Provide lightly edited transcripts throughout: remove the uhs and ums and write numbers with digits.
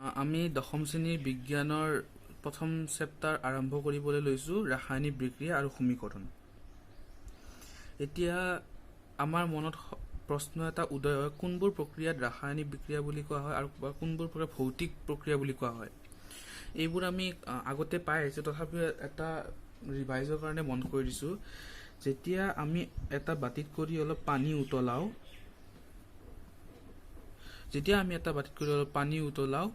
আমি দশম শ্ৰেণীৰ বিজ্ঞানৰ প্ৰথম চেপ্টাৰ আৰম্ভ কৰিবলৈ লৈছোঁ ৰাসায়নিক বিক্ৰিয়া আৰু সমীকৰণ। এতিয়া আমাৰ মনত প্ৰশ্ন এটা উদয় হয়, কোনবোৰ প্ৰক্ৰিয়াত ৰাসায়নিক বিক্ৰিয়া বুলি কোৱা হয় আৰু কোনবোৰ প্ৰক্ৰিয়া ভৌতিক প্ৰক্ৰিয়া বুলি কোৱা হয়। এইবোৰ আমি আগতে পাই আহিছোঁ, তথাপিও এটা ৰিভাইজৰ কাৰণে মন কৰি দিছোঁ। যেতিয়া আমি এটা বাতিত কৰি অলপ পানী উতলাওঁ,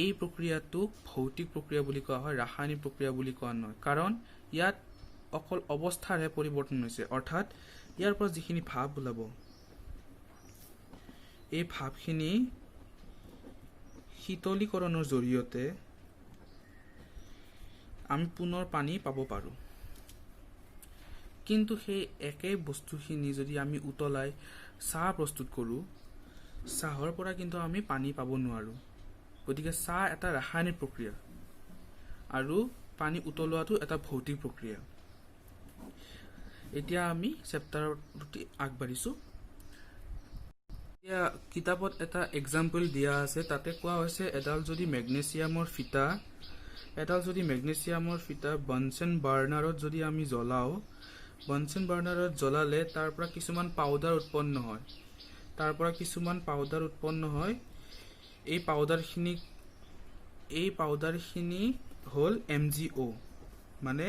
এই প্ৰক্ৰিয়াটোক ভৌতিক প্ৰক্ৰিয়া বুলি কোৱা হয়, ৰাসায়নিক প্ৰক্ৰিয়া বুলি কোৱা নহয়। কাৰণ ইয়াত অকল অৱস্থাৰহে পৰিৱৰ্তন হৈছে, অৰ্থাৎ ইয়াৰ পৰা যিখিনি ভাপ ওলাব, এই ভাপখিনি শীতলীকৰণৰ জৰিয়তে আমি পুনৰ পানী পাব পাৰোঁ। কিন্তু সেই একেই বস্তুখিনি যদি আমি উতলাই চাহ প্ৰস্তুত কৰোঁ, চাহৰ পৰা কিন্তু আমি পানী পাব নোৱাৰোঁ। গতিকে চাহ এটা ৰাসায়নিক প্ৰক্ৰিয়া আৰু পানী উতলোৱাটো এটা ভৌতিক প্ৰক্ৰিয়া। এতিয়া আমি চেপ্টাৰৰ প্ৰতি আগবাঢ়িছোঁ। এতিয়া কিতাপত এটা এক্সাম্পল দিয়া আছে, তাতে কোৱা হৈছে এডাল যদি মেগনেছিয়ামৰ ফিটা বানচেন বাৰ্ণাৰত যদি আমি জ্বলাওঁ, বানচেন বাৰ্ণাৰত জ্বলালে তাৰ পৰা কিছুমান পাউডাৰ উৎপন্ন হয়। এই পাউডাৰখিনি হ'ল MgO, মানে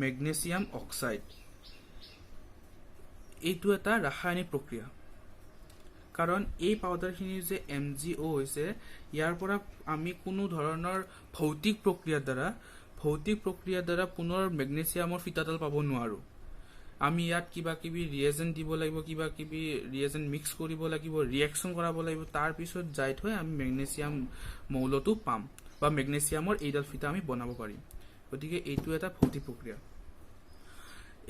মেগনেছিয়াম অক্সাইড। এইটো এটা ৰাসায়নিক প্ৰক্ৰিয়া, কাৰণ এই পাউডাৰখিনি যে MgO হৈছে, ইয়াৰ পৰা আমি কোনো ধৰণৰ ভৌতিক প্ৰক্ৰিয়াৰ দ্বাৰা পুনৰ মেগনেছিয়ামৰ ফিটাডাল পাব নোৱাৰোঁ। আমি ইয়াত কিবা কিবি ৰিয়েজেণ্ট দিব লাগিব, কিবা কিবি ৰিয়েজেণ্ট মিক্স কৰিব লাগিব, ৰিয়েকশ্যন কৰাব লাগিব, তাৰ পিছত যাই থৈ আমি মেগনেছিয়াম মৌলটো পাম বা মেগনেছিয়ামৰ এইডাল ফিটা আমি বনাব পাৰিম। গতিকে এইটো এটা ভৌতিক প্ৰক্ৰিয়া।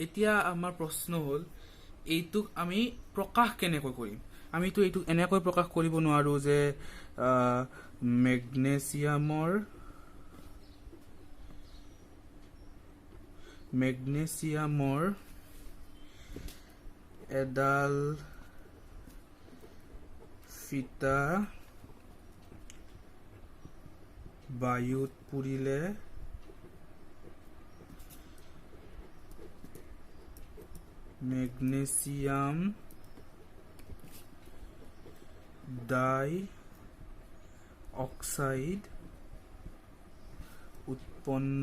এতিয়া আমাৰ প্ৰশ্ন হ'ল, এইটোক আমি প্ৰকাশ কেনেকৈ কৰিম? আমিতো এইটোক এনেকৈ প্ৰকাশ কৰিব নোৱাৰোঁ যে মেগনেছিয়ামৰ এডাল ফিটা বায়ুত পুৰিলে মেগনেছিয়াম ডাই অক্সাইড উৎপন্ন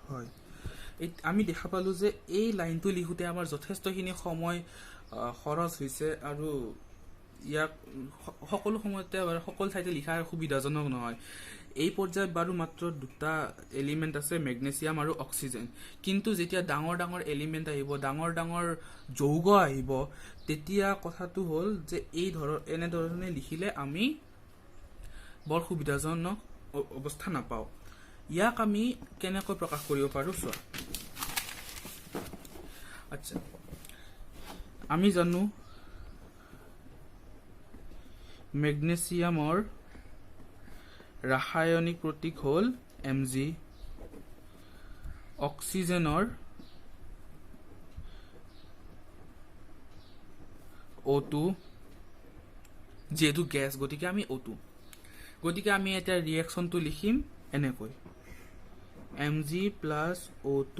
হয়। আমি দেখা পালোঁ যে এই লাইনটো লিখোঁতে আমাৰ যথেষ্টখিনি সময় খৰচ হৈছে আৰু ইয়াক সকলো সময়তে সকলো ঠাইতে লিখা সুবিধাজনক নহয়। এই পৰ্যায়ত বাৰু মাত্ৰ দুটা এলিমেণ্ট আছে, মেগনেছিয়াম আৰু অক্সিজেন। কিন্তু যেতিয়া ডাঙৰ ডাঙৰ এলিমেণ্ট আহিব, ডাঙৰ ডাঙৰ যৌগ আহিব, তেতিয়া কথাটো হ'ল যে এনেধৰণে লিখিলে আমি বৰ সুবিধাজনক অৱস্থা নাপাওঁ। ইয়াক আমি কেনেকৈ প্ৰকাশ কৰিব পাৰোঁ চোৱা। আচ্ছা, আমি জানো মেগনেছিয়ামৰ ৰাসায়নিক প্ৰতীক হ'ল Mg, অক্সিজেনৰ O2, যিহেতু গেছ গতিকে আমি O2। গতিকে আমি এতিয়া ৰিয়েকশ্যনটো লিখিম এনেকৈ, Mg plus O2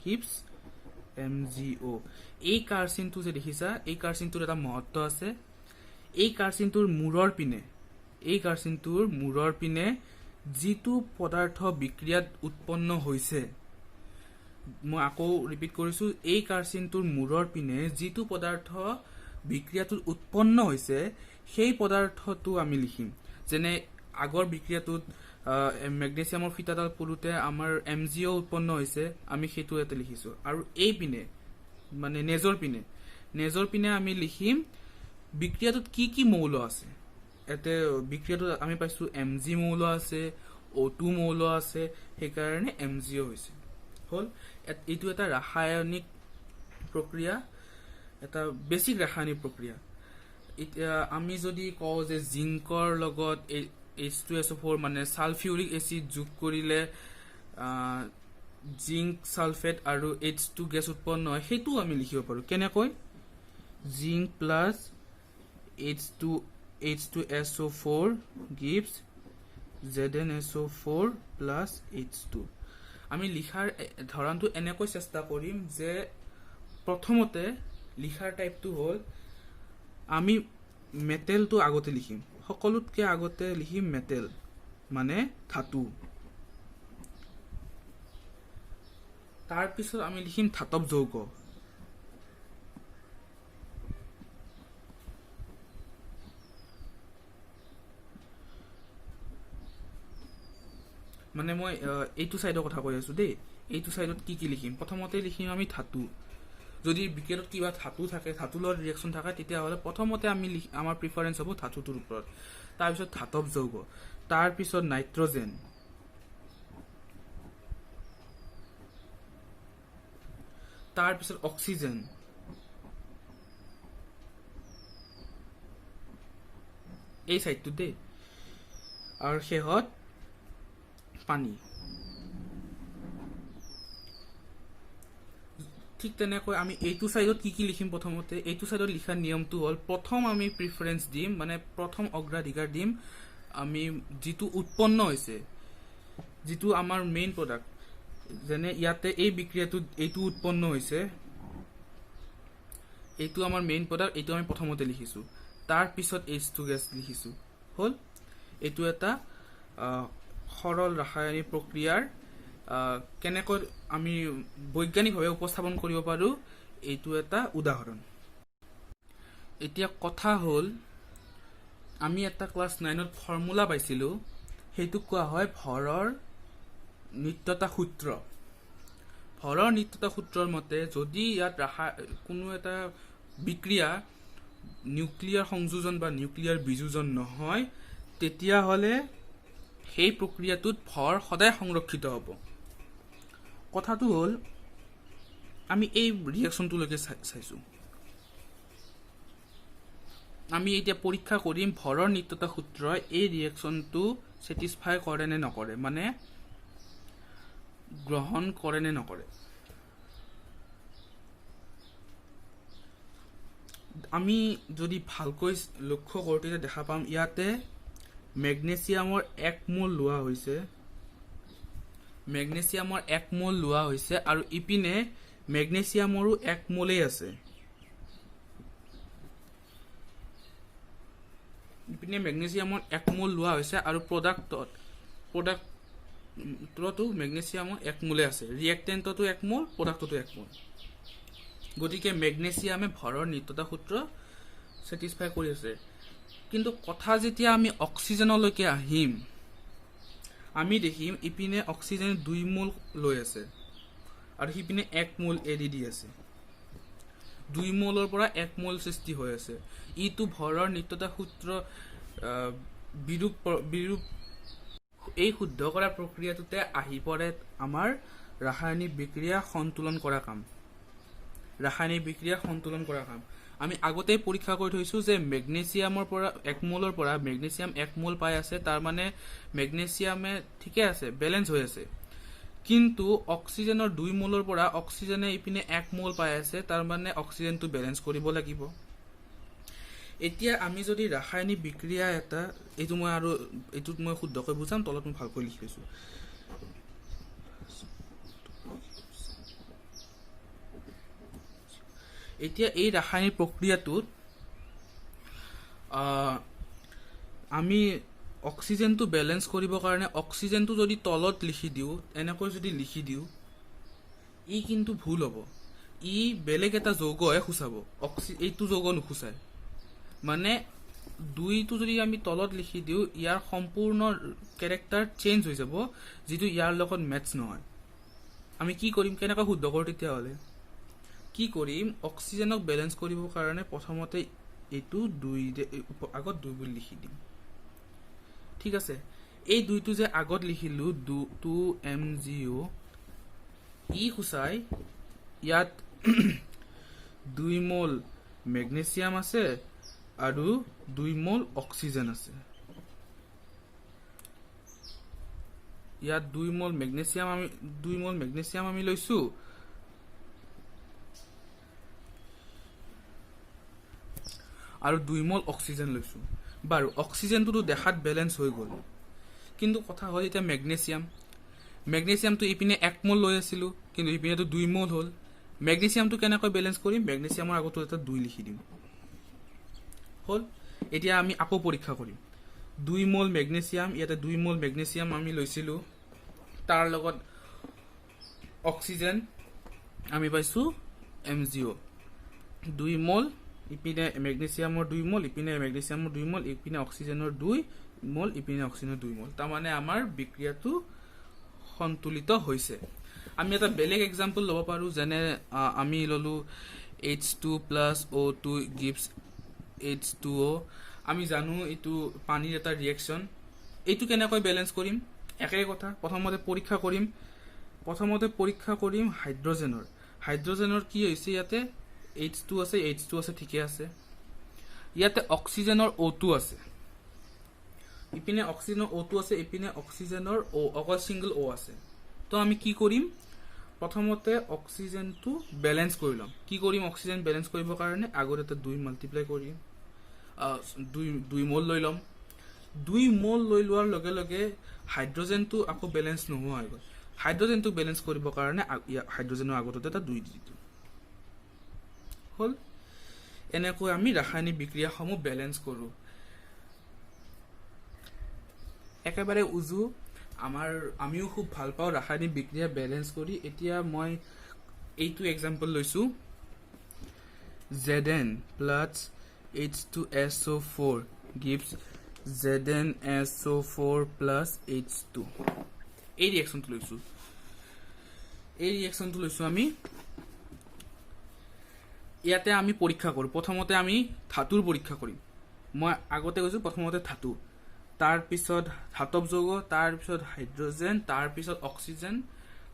gives MgO। এই কাৰচিনটো যে দেখিছা, এই কাৰচিনটোৰ এটা মহত্ব আছে। এই কাৰচিনটোৰ মূৰৰ পিনে যিটো পদাৰ্থ বিক্ৰিয়াত উৎপন্ন হৈছে, মই আকৌ ৰিপিট কৰিছোঁ, এই কাৰচিনটোৰ মূৰৰ পিনে যিটো পদাৰ্থ বিক্ৰিয়াটোত উৎপন্ন হৈছে, সেই পদাৰ্থটো আমি লিখিম। যেনে আগৰ বিক্ৰিয়াটোত মেগনেছিয়ামৰ ফিটাডাল পুৰোতে আমাৰ MgO উৎপন্ন হৈছে, আমি সেইটো ইয়াতে লিখিছোঁ। আৰু এই পিনে মানে নেজৰ পিনে আমি লিখিম বিক্ৰিয়াটোত কি কি মৌল আছে। ইয়াতে বিক্ৰিয়াটোত আমি পাইছোঁ Mg মৌল আছে, O2 মৌল আছে, সেইকাৰণে MgO হৈছে। হ'ল এইটো এটা ৰাসায়নিক প্ৰক্ৰিয়া, এটা বেছিক ৰাসায়নিক প্ৰক্ৰিয়া। এতিয়া আমি যদি কওঁ যে জিংকৰ লগত H2SO4 মানে ছালফিউৰিক এচিড যোগ কৰিলে জিংক সালফেট আৰু H2 গেছ উৎপন্ন হয়, সেইটোও আমি লিখিব পাৰোঁ। কেনেকৈ? Zinc plus H2SO4 gives ZnSO4 plus H2 আমি লিখাৰ ধৰণটো এনেকৈ চেষ্টা কৰিম যে প্ৰথমতে লিখাৰ টাইপটো হ'ল আমি মেটেলটো আগতে লিখিম সকলোতকৈ আগতে লিখিম মেটেল মানে ধাতু তাৰ পিছত আমি লিখিম ধাতব যৌগ মানে মই এইটো সাইডৰ কথা কৈ আছো দেই এইটো সাইডত কি লিখিম প্ৰথমতে লিখিম আমি ধাতু যদি বিক্ৰিয়াত কিবা ধাতু থাকে ধাতুৰ লগত ৰিঅ্যাকশন থাকে তেতিয়া হলে প্ৰথমতে আমি আমাৰ প্ৰিফাৰেন্স হ'ব ধাতুটোৰ ওপৰত তাৰ পিছত ধাতব যৌগ তাৰ পিছত নাইট্ৰজেন তাৰ পিছত অক্সিজেন এই সাইডটো দেই আৰু শেহত পানী ঠিক তেনেকৈ আমি এইটো সাইডত কি লিখিম প্ৰথমতে এইটো সাইডত লিখাৰ নিয়মটো হ'ল প্ৰথম আমি প্ৰিফাৰেন্স দিম মানে প্ৰথম অগ্ৰাধিকাৰ দিম আমি যেটো উৎপন্ন হৈছে যেটো আমাৰ মেইন প্ৰডাক্ট যেনে ইয়াতে এই বিক্ৰিয়াটো এইটো উৎপন্ন হৈছে এইটো আমাৰ মেইন প্ৰডাক্ট এইটো আমি প্ৰথমতে লিখিছো তাৰ পিছত H2 গেছ লিখিছো হল এইটো এটা সৰল ৰাসায়নিক প্ৰক্ৰিয়াৰ কেনেকৈ আমি বৈজ্ঞানিকভাৱে উপস্থাপন কৰিব পাৰো এইটো এটা উদাহৰণ এতিয়া কথা হ'ল আমি এটা ক্লাস 9ত ফৰ্মুলা পাইছিলো হেতু কোৱা হয় ভৰৰ নিত্যতা সূত্ৰ ভৰৰ নিত্যতা সূত্ৰৰ মতে যদি ইয়াত কোনো এটা বিক্ৰিয়া নিউক্লিয়াৰ সংযোজন বা নিউক্লিয়াৰ বিযোজন নহয় তেতিয়া হলে সেই প্ৰক্ৰিয়াটোত ভৰ সদায় সংৰক্ষিত হ'ব কথাটো হ'ল আমি এই ৰিঅ্যাকশনটো লৈকে চাইছো আমি এতিয়া পৰীক্ষা কৰিম ভৰৰ নিত্যতা সূত্ৰই এই ৰিঅ্যাকশনটো স্যাটিসফাই কৰে নে নকৰে মানে গ্ৰহণ কৰে নে নকৰে আমি যদি ভালকৈ লক্ষ্য কৰোঁ তেতিয়া দেখা পাম ইয়াতে মেগনেছিয়ামৰ 1 মোল লোৱা হৈছে আৰু ইপিনে মেগনেছিয়ামৰো 1 মোলেই আছে ইপিনে মেগনেছিয়ামৰ 1 মোল লোৱা হৈছে আৰু প্ৰডাক্টতো মেগনেছিয়ামৰ 1 মোলে আছে ৰিঅ্যাকটেন্টতো 1 মোল প্ৰডাক্টতো 1 মোল গতিকে মেগনেছিয়ামে ভৰৰ নিত্যতা সূত্ৰ স্যাটিসফাই কৰি আছে কিন্তু কথা যেতিয়া আমি অক্সিজেনলৈকে আহিম আমি দেখিম ইপিনে অক্সিজেন 2 মোল লৈ আছে আৰু হিপিনে 1 মোল এৰি দি আছে 2 মোলৰ পৰা 1 মোল সৃষ্টি হৈ আছে ইটো ভৰৰ নিত্যতা সূত্ৰ বিৰূপ এই শুদ্ধ কৰা প্ৰক্ৰিয়াটোতে আহি পৰে আমাৰ ৰাসায়নিক বিক্ৰিয়া সন্তুলন কৰা কাম আমি আগতে পৰীক্ষা কৰি থৈছো যে মেগনেছিয়ামৰ পৰা 1 মোলৰ পৰা মেগনেছিয়াম 1 মোল পাই আছে তাৰ মানে মেগনেছিয়ামে ঠিকে আছে ব্যালেন্স হৈ আছে কিন্তু অক্সিজেনৰ 2 মোলৰ পৰা অক্সিজেনে ইপিনে 1 মোল পাই আছে তাৰ মানে অক্সিজেনটো ব্যালেন্স কৰিব লাগিব এতিয়া আমি যদি ৰাসায়নিক বিক্ৰিয়া এটা এইটোত মই শুদ্ধকৈ বুজাম তলত মই ভালকৈ লিখিছো এতিয়া এই ৰাসায়নিক প্ৰক্ৰিয়াটোত আমি অক্সিজেনটো ব্যালেন্স কৰিবৰ কাৰণে অক্সিজেনটো যদি তলত লিখি দিও এনেকৈ যদি লিখি দিও ই কিন্তু ভুল হ'ব ই বেলেগ এটা যৌগহে খুচাব এইটো যৌগ নুখুচায় মানে দুইটো যদি আমি তলত লিখি দিও ইয়াৰ সম্পূৰ্ণ ক্যাৰেক্টাৰ চেঞ্জ হৈ যাব যেটো ইয়াৰ লগত মেটচ নহয় আমি কি কৰিম কেনেকৈ শুদ্ধ কৰোঁ তেতিয়া হলে কি কৰিম অক্সিজেনক ব্যালেন্স কৰিবৰ কাৰণে প্ৰথমতে এইটো 2 আগত 2 বুলি লিখি দিম ঠিক আছে এই দুইটো যে আগত লিখিলো 2MgO ই খুচাই ইয়াত 2 মোল মেগনেছিয়াম আছে আৰু 2 মোল অক্সিজেন আছে ইয়াত 2 মোল মেগনেছিয়াম আমি লৈছো আৰু 2 মল অক্সিজেন লৈছোঁ বাৰু অক্সিজেনটো দেখাত বেলেঞ্চ হৈ গ'ল কিন্তু কথা হ'ল এতিয়া মেগনেছিয়ামটো ইপিনে 1 মল লৈ আছিলোঁ কিন্তু ইপিনেতো 2 মল হ'ল মেগনেছিয়ামটো কেনেকৈ বেলেঞ্চ কৰিম মেগনেছিয়ামৰ আগতো এটা 2 লিখি দিম হ'ল এতিয়া আমি আকৌ পৰীক্ষা কৰিম 2 মল মেগনেছিয়াম ইয়াতে 2 মল মেগনেছিয়াম আমি লৈছিলোঁ তাৰ লগত অক্সিজেন আমি পাইছোঁ MgO 2 মল ইপিনে মেগনেছিয়ামৰ 2 মল ইপিনে মেগনেছিয়ামৰ 2 মল ইপিনে অক্সিজেনৰ 2 মল ইপিনে অক্সিজেনৰ 2 মল তাৰ মানে আমাৰ বিক্ৰিয়াটো সন্তুলিত হৈছে আমি এটা বেলেগ এক্সাম্পল ল'ব পাৰোঁ যেনে আমি ল'লোঁ H2 + O2 gives H2O আমি জানো এইটো পানীৰ এটা ৰিয়েকশ্যন এইটো কেনেকৈ বেলেঞ্চ কৰিম একেই কথা প্ৰথমতে পৰীক্ষা কৰিম হাইড্ৰজেনৰ কি হৈছে ইয়াতে H2 আছে ঠিকে আছে ইয়াতে অক্সিজেনৰ O2 আছে ইপিনে অক্সিজেনৰ O2 আছে ইপিনে অক্সিজেনৰ অকল সিঙ্গল O আছে তো আমি কি কৰিম প্ৰথমতে অক্সিজেনটো বেলেঞ্চ কৰি ল'ম কি কৰিম অক্সিজেন বেলেঞ্চ কৰিবৰ কাৰণে আগত এটা 2 মাল্টিপ্লাই কৰিম 2 মল লৈ ল'ম 2 মল লৈ লোৱাৰ লগে লগে হাইড্ৰজেনটো আকৌ বেলেঞ্চ নোহোৱা হৈ গ'ল হাইড্ৰজেনটো বেলেঞ্চ কৰিবৰ কাৰণে হাইড্ৰজেনৰ আগত এটা 2 দি দিওঁ হ'ল এনেকৈ আমি ৰাসায়নিক বিক্ৰিয়াসমূহ বেলেঞ্চ কৰোঁ একেবাৰে উজু আমিও খুব ভাল পাওঁ ৰাসায়নিক বিক্ৰিয়া বেলেঞ্চ কৰি এতিয়া মই এইটো এক্সাম্পল লৈছোঁ Zn plus H2SO4 gives ZnSO4 plus H2 এই ৰিয়েকশ্যনটো লৈছোঁ আমি ইয়াতে আমি পৰীক্ষা কৰোঁ প্ৰথমতে আমি ধাতুৰ পৰীক্ষা কৰিম মই আগতে কৈছোঁ প্ৰথমতে ধাতু তাৰপিছত ধাতৱ যৌগ তাৰপিছত হাইড্ৰজেন তাৰপিছত অক্সিজেন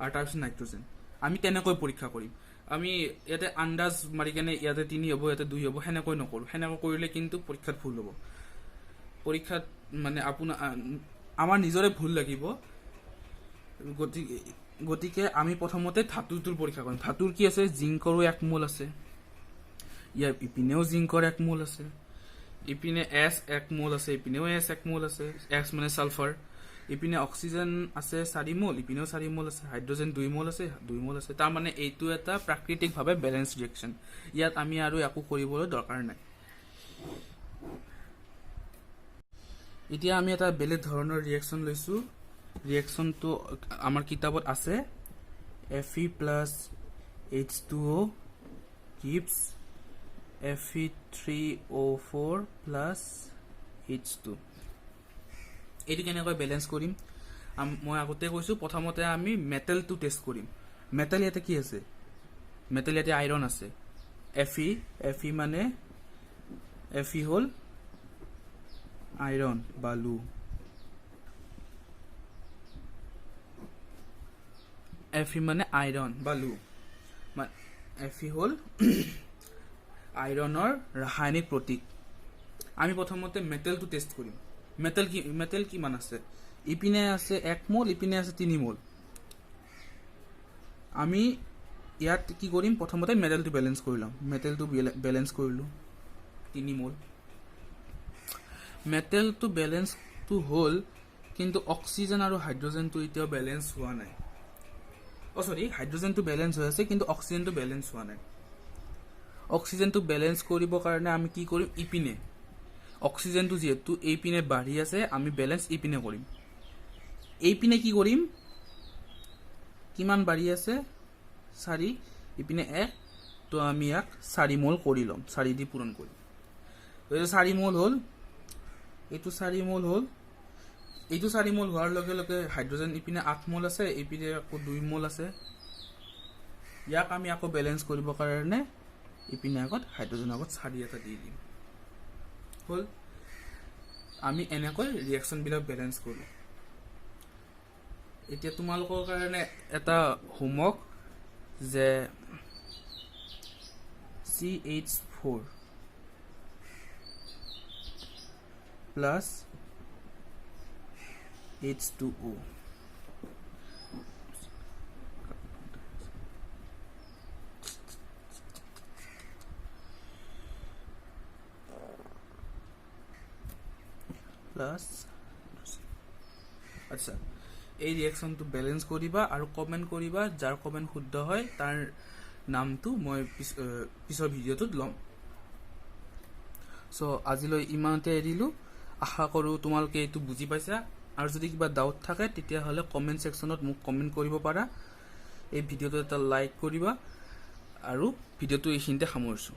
আৰু তাৰপিছত নাইট্ৰজেন আমি তেনেকৈ পৰীক্ষা কৰিম আমি ইয়াতে আন্দাজ মাৰি কেনে ইয়াতে 3 হ'ব ইয়াতে 2 হ'ব সেনেকৈ নকৰোঁ সেনেকৈ কৰিলে কিন্তু পৰীক্ষাত ভুল হ'ব পৰীক্ষাত মানে আমাৰ নিজৰে ভুল লাগিব গতিকে আমি প্ৰথমতে ধাতুটোৰ পৰীক্ষা কৰিম ধাতুৰ কি আছে জিংকৰো 1 মোল আছে ইয়াৰ ইপিনেও জিংকৰ 1 মোল আছে ইপিনে S 1 মোল আছে ইপিনেও S 1 মোল আছে X মানে সালফাৰ ইপিনে অক্সিজেন আছে 4 মোল ইপিনেও 4 মোল আছে হাইড্ৰজেন 2 মোল আছে তাৰ মানে এইটো এটা প্ৰাকৃতিকভাৱে বেলেন্স ৰিয়েকশ্যন ইয়াত আমি আৰু একো কৰিবলৈ দৰকাৰ নাই এতিয়া আমি এটা বেলেগ ধৰণৰ ৰিয়েকশ্যন লৈছোঁ ৰিয়েকশ্যনটো আমাৰ কিতাপত আছে Fe plus H2O gives Fe3O4 plus H2 এইটো কেনেকৈ বেলেঞ্চ কৰিম মই আগতে কৈছোঁ প্ৰথমতে আমি মেটেলটো টেষ্ট কৰিম মেটেল ইয়াতে কি আছে মেটেল ইয়াতে আইৰন আছে Fe মানে Fe হ'ল আইৰন বালু Fe মানে আইৰন বালু Fe হ'ল আইৰনৰ ৰাসায়নিক প্ৰতীক আমি প্ৰথমতে মেটেলটো টেষ্ট কৰিম মেটেল কিমান আছে ইপিনে আছে 1 মোল ইপিনে আছে 3 মোল আমি ইয়াত কি কৰিম প্ৰথমতে মেটেলটো বেলেঞ্চ কৰি লম মেটেলটো বেলেঞ্চ কৰিলোঁ 3 মোল মেটেলটো বেলেঞ্চটো হ'ল কিন্তু অক্সিজেন আৰু হাইড্ৰজেনটো এতিয়াও বেলেঞ্চ হোৱা নাই হাইড্ৰজেনটো বেলেঞ্চ হৈ আছে কিন্তু অক্সিজেনটো বেলেঞ্চ হোৱা নাই অক্সিজেনটো বেলেঞ্চ কৰিবৰ কাৰণে আমি কি কৰিম ইপিনে অক্সিজেনটো যেহেতু এইপিনে বাঢ়ি আছে আমি বেলেঞ্চ ইপিনে কৰিম এইপিনে কি কৰিম কিমান বাঢ়ি আছে 4 ইপিনে 1 তো আমি ইয়াক 4 মোল কৰি ল'ম 4 দি পূৰণ কৰিম তো এইটো 4 মোল হ'ল এইটো 4 মোল হ'ল এইটো 4 মোল হোৱাৰ লগে লগে হাইড্ৰজেন ইপিনে 8 মোল আছে ইপিনে আকৌ 2 মোল আছে ইয়াক আমি আকৌ বেলেঞ্চ কৰিবৰ কাৰণে ইপিনে আগত হাইড্ৰজেন আগত 4 এটা দি দিম হ'ল আমি এনেকৈ ৰিয়েকশ্যন বিলাক বেলেঞ্চ কৰোঁ এতিয়া তোমালোকৰ কাৰণে এটা হোমৱৰ্ক যে CH4 plus H2O প্লাস আচ্ছা এই ৰিয়েকশ্যনটো বেলেঞ্চ কৰিবা আৰু কমেন্ট কৰিবা যাৰ কমেন্ট শুদ্ধ হয় তাৰ নামটো মই পিছৰ ভিডিঅ'টোত ল'ম সো আজিলৈ ইমানতে এৰিলো আশা কৰো তোমালোকে এইটো বুজি পাইছা আৰু যদি কিবা ডাউট থাকে তেতিয়া হলে কমেন্ট সেকশনত মোক কমেন্ট কৰিব পাৰা এই ভিডিঅ'টো এটা লাইক কৰিবা আৰু ভিডিঅ'টো এইখিনিতে সামৰিছো